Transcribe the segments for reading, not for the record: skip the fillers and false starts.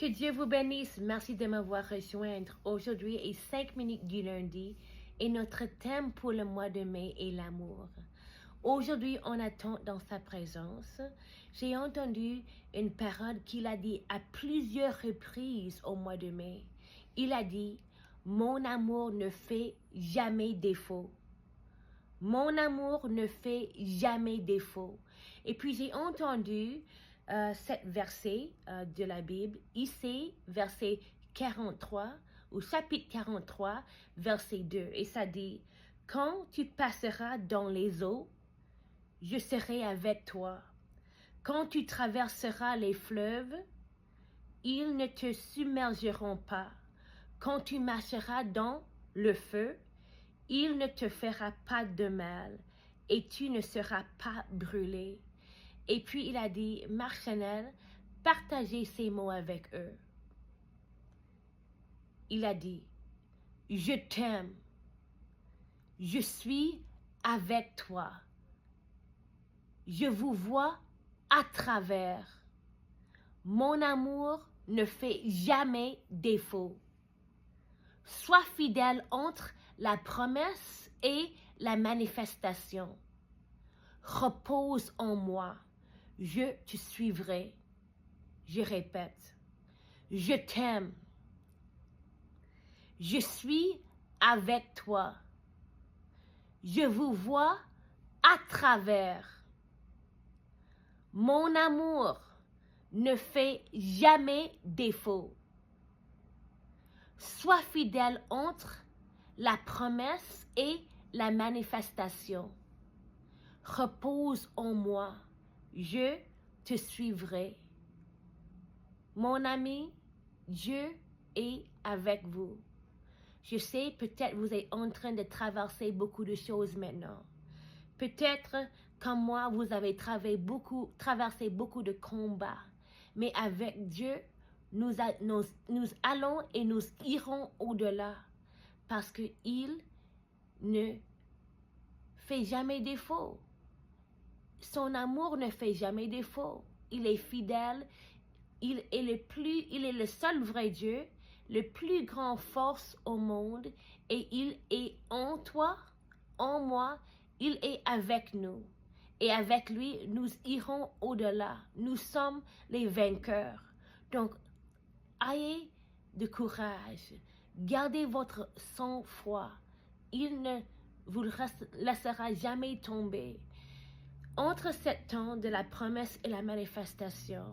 Que Dieu vous bénisse. Merci de m'avoir rejoindre. Aujourd'hui est 5 minutes du lundi et notre thème pour le mois de mai est l'amour. Aujourd'hui, on attend dans sa présence. J'ai entendu une parole qu'il a dit à plusieurs reprises au mois de mai. Il a dit, mon amour ne fait jamais défaut. Mon amour ne fait jamais défaut. Et puis j'ai entendu cet verset de la Bible, ici, verset 43, ou chapitre 43, verset 2. Et ça dit, quand tu passeras dans les eaux, je serai avec toi. Quand tu traverseras les fleuves, ils ne te submergeront pas. Quand tu marcheras dans le feu, il ne te fera pas de mal et tu ne seras pas brûlé. Et puis il a dit, Marc Chanel, partagez ces mots avec eux. Il a dit, je t'aime, je suis avec toi, je vous vois à travers. Mon amour ne fait jamais défaut. Sois fidèle entre la promesse et la manifestation. Repose en moi. Je te suivrai. Je répète. Je t'aime. Je suis avec toi. Je vous vois à travers. Mon amour ne fait jamais défaut. Sois fidèle entre la promesse et la manifestation. Repose en moi, je te suivrai. Mon ami, Dieu est avec vous. Je sais, peut-être vous êtes en train de traverser beaucoup de choses maintenant. Peut-être, comme moi, vous avez traversé beaucoup de combats. Mais avec Dieu, nous allons et nous irons au-delà. Parce qu'il ne fait jamais défaut. Son amour ne fait jamais défaut. Il est fidèle. Il est le seul vrai Dieu, le plus grand force au monde. Et il est en toi, en moi. Il est avec nous. Et avec lui, nous irons au-delà. Nous sommes les vainqueurs. Donc, ayez de courage. Gardez votre sang-froid. Il ne vous laissera jamais tomber. Entre ce temps de la promesse et la manifestation,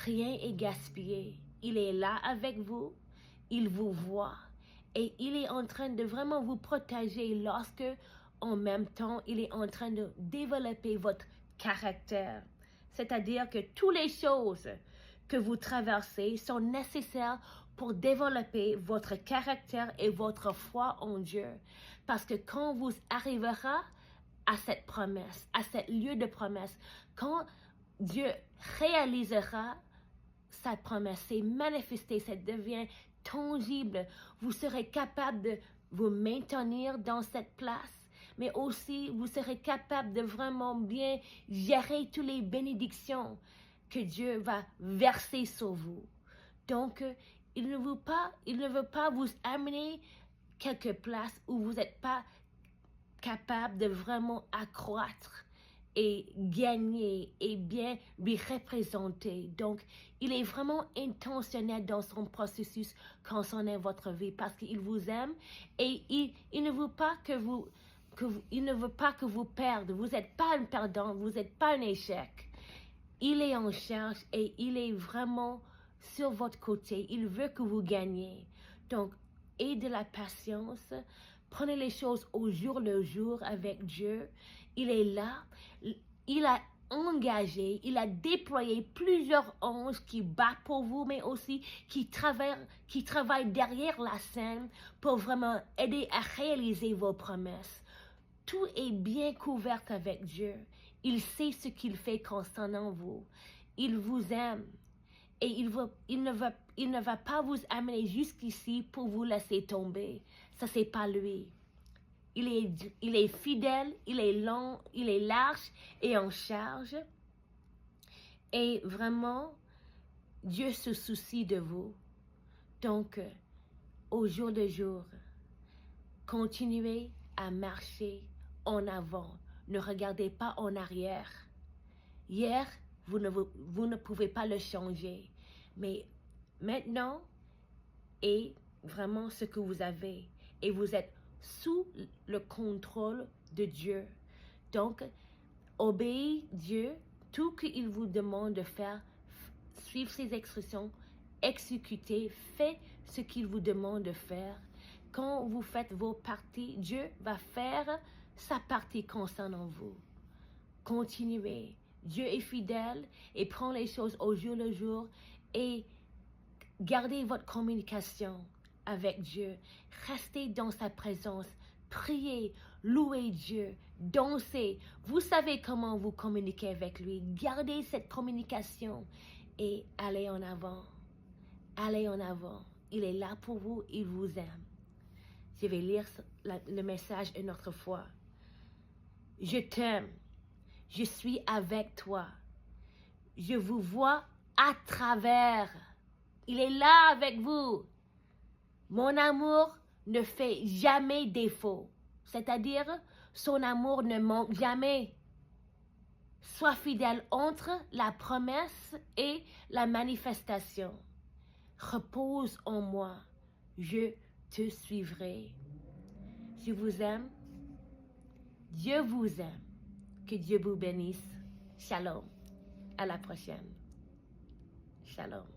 rien est gaspillé. Il est là avec vous, il vous voit et il est en train de vraiment vous protéger lorsque, en même temps, il est en train de développer votre caractère. C'est-à-dire que toutes les choses que vous traversez sont nécessaires pour développer votre caractère et votre foi en Dieu. Parce que quand vous arriverez à cette promesse, à ce lieu de promesse, quand Dieu réalisera sa promesse, c'est manifesté, ça devient tangible, vous serez capable de vous maintenir dans cette place, mais aussi vous serez capable de vraiment bien gérer toutes les bénédictions que Dieu va verser sur vous. Donc, il ne veut pas vous amener quelque place où vous n'êtes pas capable de vraiment accroître et gagner et bien lui représenter. Donc, il est vraiment intentionnel dans son processus concernant votre vie parce qu'il vous aime et il ne veut pas que vous perdez. Vous n'êtes pas un perdant, vous n'êtes pas un échec. Il est en charge et il est vraiment sur votre côté. Il veut que vous gagniez. Donc, ayez de la patience. Prenez les choses au jour le jour avec Dieu. Il est là. Il a engagé, il a déployé plusieurs anges qui battent pour vous, mais aussi qui travaillent derrière la scène pour vraiment aider à réaliser vos promesses. Tout est bien couvert avec Dieu. Il sait ce qu'il fait concernant vous. Il vous aime. Et il ne va pas vous amener jusqu'ici pour vous laisser tomber. Ça, c'est pas lui. Il est fidèle, il est long, il est large et en charge. Et vraiment, Dieu se soucie de vous. Donc, au jour le jour, continuez à marcher en avant. Ne regardez pas en arrière. Hier, vous ne pouvez pas le changer. Mais maintenant, est vraiment ce que vous avez. Et vous êtes sous le contrôle de Dieu. Donc, obéissez Dieu, tout qu'il vous demande de faire, suivre ses instructions, exécutez, faites ce qu'il vous demande de faire. Quand vous faites vos parties, Dieu va faire sa partie concernant vous. Continuez. Dieu est fidèle et prend les choses au jour le jour et gardez votre communication avec Dieu. Restez dans sa présence. Priez, louez Dieu, dansez. Vous savez comment vous communiquez avec lui. Gardez cette communication et allez en avant. Allez en avant. Il est là pour vous, il vous aime. Je vais lire le message une autre fois. Je t'aime. Je suis avec toi. Je vous vois à travers. Il est là avec vous. Mon amour ne fait jamais défaut. C'est-à-dire, son amour ne manque jamais. Sois fidèle entre la promesse et la manifestation. Repose en moi. Je te suivrai. Je vous aime. Dieu vous aime. Que Dieu vous bénisse. Shalom. À la prochaine. Shalom.